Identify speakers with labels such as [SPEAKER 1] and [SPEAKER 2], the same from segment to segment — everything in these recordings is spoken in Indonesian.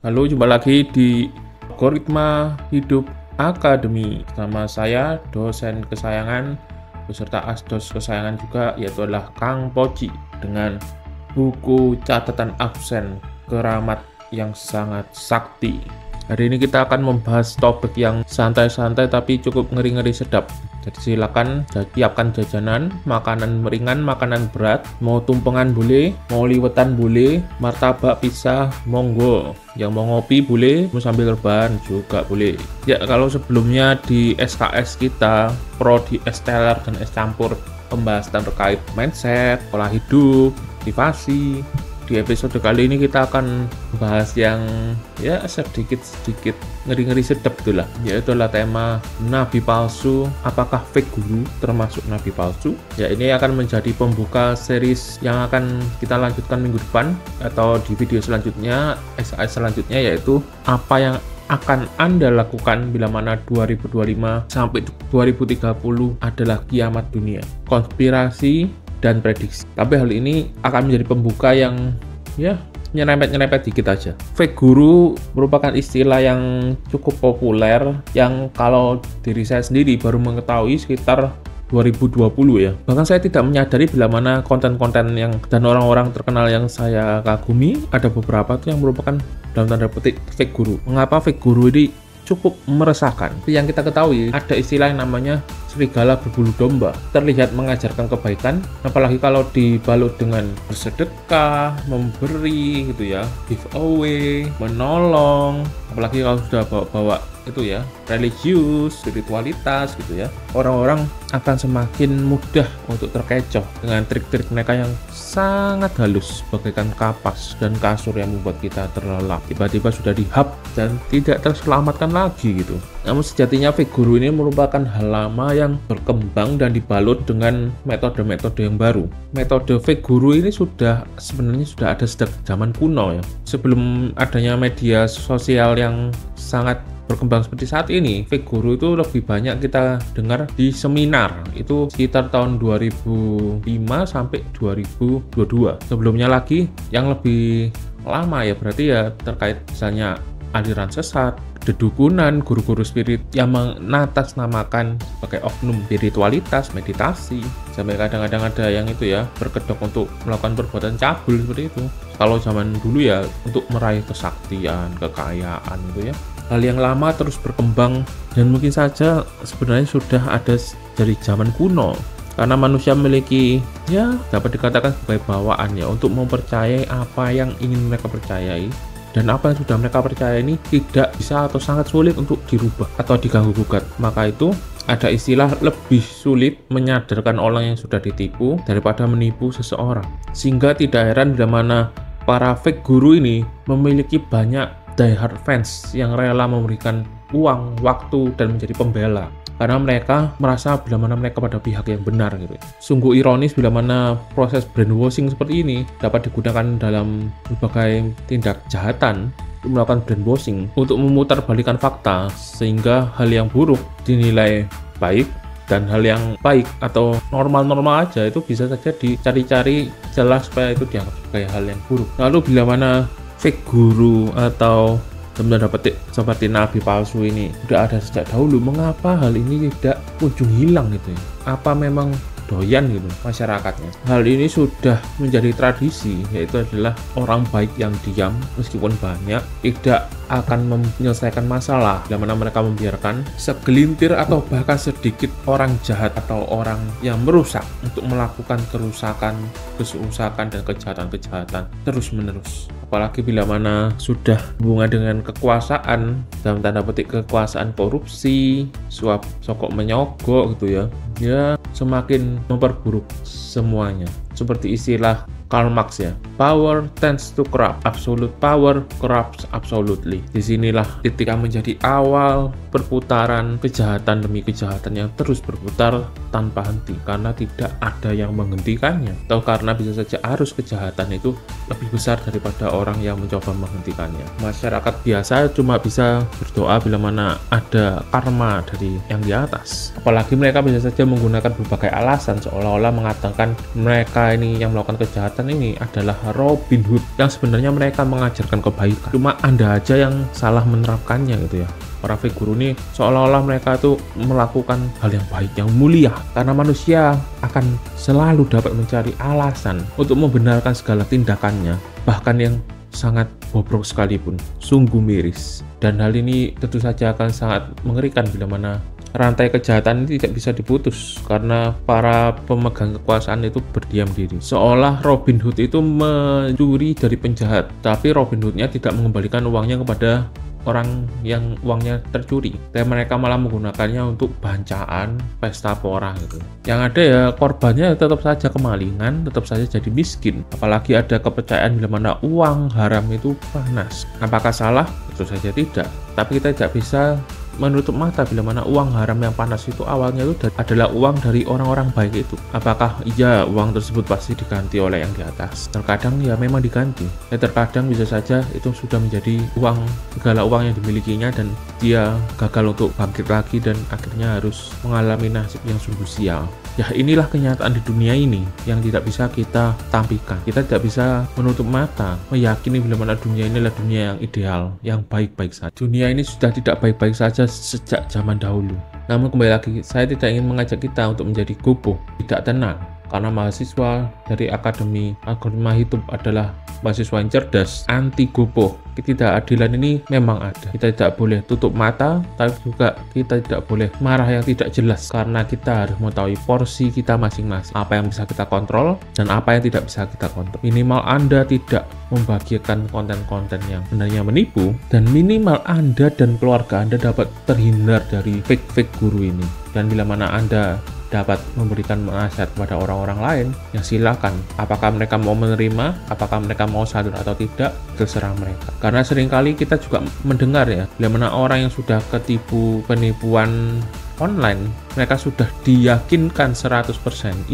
[SPEAKER 1] Halo, jumpa lagi di Algoritma Hidup Akademi. Bersama saya, dosen kesayangan, beserta asdos kesayangan juga, yaitu adalah Kang Poci, dengan buku catatan absen keramat yang sangat sakti. Hari ini kita akan membahas topik yang santai-santai tapi cukup ngeri-ngeri sedap. Jadi silakan siapkan jajanan, makanan ringan, makanan berat, mau tumpengan boleh, mau liwetan boleh, martabak, pisah, monggo. Yang mau ngopi boleh, mau sambil rebahan juga boleh. Ya, kalau sebelumnya di SKS kita, prodi es teler dan es campur, pembahasan terkait mindset, pola hidup, motivasi. Di episode kali ini kita akan bahas yang ya sedikit ngeri-ngeri sedap itulah, yaitu adalah tema nabi palsu. Apakah fake guru termasuk nabi palsu? Ya, ini akan menjadi pembuka series yang akan kita lanjutkan minggu depan atau di video selanjutnya, SKS selanjutnya, yaitu apa yang akan Anda lakukan bila mana 2025 sampai 2030 adalah kiamat dunia, konspirasi dan prediksi. Tapi hal ini akan menjadi pembuka yang ya nyerempet dikit aja. Fake guru merupakan istilah yang cukup populer, yang kalau diri saya sendiri baru mengetahui sekitar 2020 ya. Bahkan saya tidak menyadari bila mana konten-konten yang dan orang-orang terkenal yang saya kagumi, ada beberapa tuh yang merupakan dalam tanda petik fake guru. Mengapa fake guru ini cukup meresahkan? Yang kita ketahui, ada istilah yang namanya serigala berbulu domba. Terlihat mengajarkan kebaikan, apalagi kalau dibalut dengan bersedekah, memberi gitu ya, giveaway, menolong, apalagi kalau sudah bawa itu ya, religius, spiritualitas gitu ya. Orang-orang akan semakin mudah untuk terkecoh dengan trik-trik mereka yang sangat halus, bagaikan kapas dan kasur yang membuat kita terlelap. Tiba-tiba sudah dihap dan tidak terselamatkan lagi gitu. Namun sejatinya fake guru ini merupakan hal lama yang berkembang dan dibalut dengan metode-metode yang baru. Metode fake guru ini sebenarnya sudah ada sejak zaman kuno ya. Sebelum adanya media sosial yang sangat berkembang seperti saat ini, fake guru itu lebih banyak kita dengar di seminar. Itu sekitar tahun 2005 sampai 2022. Sebelumnya lagi yang lebih lama ya, berarti ya terkait misalnya aliran sesat, dedukunan, guru-guru spirit yang mengatasnamakan sebagai oknum spiritualitas, meditasi, sampai kadang-kadang ada yang itu ya berkedok untuk melakukan perbuatan cabul seperti itu. Kalau zaman dulu ya untuk meraih kesaktian, kekayaan gitu ya. Hal yang lama terus berkembang dan mungkin saja sebenarnya sudah ada dari zaman kuno, karena manusia memiliki ya dapat dikatakan sebagai bawaan ya untuk mempercayai apa yang ingin mereka percayai, dan apa yang sudah mereka percaya ini tidak bisa atau sangat sulit untuk dirubah atau diganggu gugat. Maka itu ada istilah lebih sulit menyadarkan orang yang sudah ditipu daripada menipu seseorang. Sehingga tidak heran bila mana para fake guru ini memiliki banyak diehard fans yang rela memberikan uang, waktu, dan menjadi pembela, karena mereka merasa bila mana mereka pada pihak yang benar gitu. Sungguh ironis bila mana proses brainwashing seperti ini dapat digunakan dalam berbagai tindak kejahatan, melakukan brainwashing untuk memutarbalikkan fakta sehingga hal yang buruk dinilai baik dan hal yang baik atau normal-normal aja itu bisa saja dicari-cari celah supaya itu dianggap sebagai hal yang buruk. Lalu bila mana fake guru atau dalam petik seperti nabi palsu ini sudah ada sejak dahulu, mengapa hal ini tidak kunjung hilang gitu ya? Apa memang doyan gitu masyarakatnya? Hal ini sudah menjadi tradisi, yaitu adalah orang baik yang diam meskipun banyak tidak akan menyelesaikan masalah bila mana mereka membiarkan segelintir atau bahkan sedikit orang jahat atau orang yang merusak untuk melakukan kerusakan dan kejahatan terus-menerus. Apalagi bila mana sudah hubungan dengan kekuasaan, dalam tanda petik kekuasaan korupsi, suap sokok menyogok gitu ya, ya semakin memperburuk semuanya. Seperti istilah Karl Marx ya, power tends to corrupt, absolute power corrupts absolutely. Disinilah titik yang menjadi awal perputaran kejahatan demi kejahatan yang terus berputar tanpa henti, karena tidak ada yang menghentikannya, atau karena bisa saja arus kejahatan itu lebih besar daripada orang yang mencoba menghentikannya. Masyarakat biasa cuma bisa berdoa bila mana ada karma dari yang di atas. Apalagi mereka bisa saja menggunakan berbagai alasan seolah-olah mengatakan mereka mereka ini yang melakukan kejahatan ini adalah Robin Hood, yang sebenarnya mereka mengajarkan kebaikan. Cuma Anda aja yang salah menerapkannya gitu ya. Para figur ini seolah-olah mereka itu melakukan hal yang baik, yang mulia, karena manusia akan selalu dapat mencari alasan untuk membenarkan segala tindakannya, bahkan yang sangat bobrok sekalipun. Sungguh miris. Dan hal ini tentu saja akan sangat mengerikan bila mana rantai kejahatan ini tidak bisa diputus karena para pemegang kekuasaan itu berdiam diri. Seolah Robin Hood itu mencuri dari penjahat, tapi Robin Hoodnya tidak mengembalikan uangnya kepada orang yang uangnya tercuri, dan mereka malah menggunakannya untuk bancaan, pesta pora gitu. Yang ada ya korbannya tetap saja kemalingan, tetap saja jadi miskin. Apalagi ada kepercayaan bila mana uang haram itu panas. Apakah salah? Tentu saja tidak. Tapi kita tidak bisa menutup mata bila mana uang haram yang panas itu awalnya itu adalah uang dari orang-orang baik itu. Apakah iya uang tersebut pasti diganti oleh yang di atas? Terkadang ya memang diganti. Terkadang bisa saja itu sudah menjadi segala uang yang dimilikinya dan dia gagal untuk bangkit lagi dan akhirnya harus mengalami nasib yang sungguh sial. Ya inilah kenyataan di dunia ini yang tidak bisa kita tampilkan. Kita tidak bisa menutup mata, meyakini bila mana dunia ini adalah dunia yang ideal, yang baik-baik saja. Dunia ini sudah tidak baik-baik saja sejak zaman dahulu. Namun kembali lagi, saya tidak ingin mengajak kita untuk menjadi gopoh, tidak tenang. Karena mahasiswa dari Akademi Algoritma Hidup adalah mahasiswa yang cerdas, anti gopoh. Ketidakadilan ini memang ada. Kita tidak boleh tutup mata, tapi juga kita tidak boleh marah yang tidak jelas, karena kita harus mengetahui porsi kita masing-masing. Apa yang bisa kita kontrol dan apa yang tidak bisa kita kontrol. Minimal Anda tidak membagikan konten-konten yang sebenarnya menipu, dan minimal Anda dan keluarga Anda dapat terhindar dari fake guru ini. Dan bila mana Anda dapat memberikan nasihat kepada orang-orang lain, ya silakan. Apakah mereka mau menerima, apakah mereka mau sadar atau tidak, terserah mereka. Karena seringkali kita juga mendengar ya, bila mana orang yang sudah ketipu penipuan online, mereka sudah diyakinkan 100%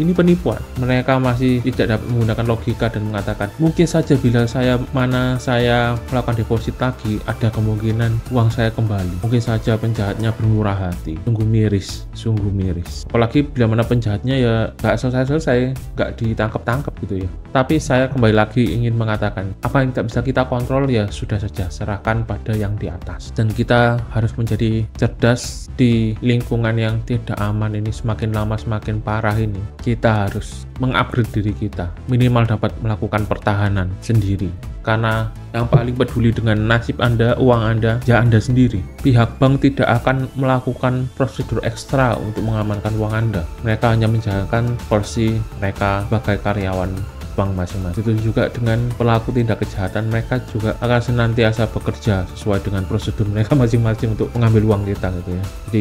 [SPEAKER 1] ini penipuan. Mereka masih tidak dapat menggunakan logika dan mengatakan, mungkin saja bila saya melakukan deposit lagi, ada kemungkinan uang saya kembali. Mungkin saja penjahatnya bermurah hati. Sungguh miris, sungguh miris. Apalagi bila mana penjahatnya ya nggak selesai-selesai, nggak ditangkap-tangkap gitu ya. Tapi saya kembali lagi ingin mengatakan, apa yang tidak bisa kita kontrol ya sudah saja, serahkan pada yang di atas. Dan kita harus menjadi cerdas di lingkungan yang tidak aman ini. Semakin lama semakin parah ini. Kita harus mengupgrade diri kita, minimal dapat melakukan pertahanan sendiri. Karena yang paling peduli dengan nasib Anda, uang Anda, ya Anda sendiri. Pihak bank tidak akan melakukan prosedur ekstra untuk mengamankan uang Anda. Mereka hanya menjalankan porsi mereka sebagai karyawan bank masing-masing. Itu juga dengan pelaku tindak kejahatan, mereka juga akan senantiasa bekerja sesuai dengan prosedur mereka masing-masing untuk mengambil uang kita gitu ya. Jadi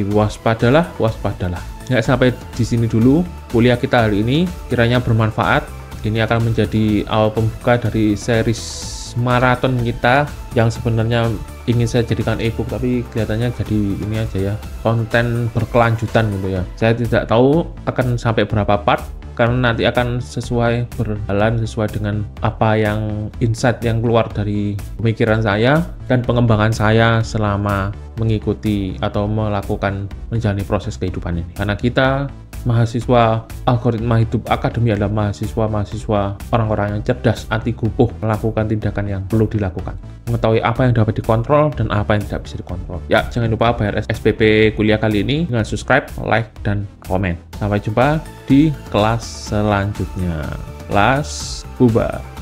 [SPEAKER 1] waspadalah. Ya, sampai di sini dulu kuliah kita hari ini, kiranya bermanfaat. Ini akan menjadi awal pembuka dari series maraton kita yang sebenarnya ingin saya jadikan ebook, tapi kelihatannya jadi ini aja ya, konten berkelanjutan gitu ya. Saya tidak tahu akan sampai berapa part, karena nanti akan berjalan sesuai dengan apa yang insight yang keluar dari pemikiran saya dan pengembangan saya selama mengikuti atau melakukan menjalani proses kehidupan ini. Karena kita mahasiswa Algoritma Hidup Akademi adalah mahasiswa orang-orang yang cerdas, anti gopoh, melakukan tindakan yang perlu dilakukan, mengetahui apa yang dapat dikontrol dan apa yang tidak bisa dikontrol. Ya, jangan lupa bayar SPP kuliah kali ini dengan subscribe, like, dan komen. Sampai jumpa di kelas selanjutnya. Kelas Bubar.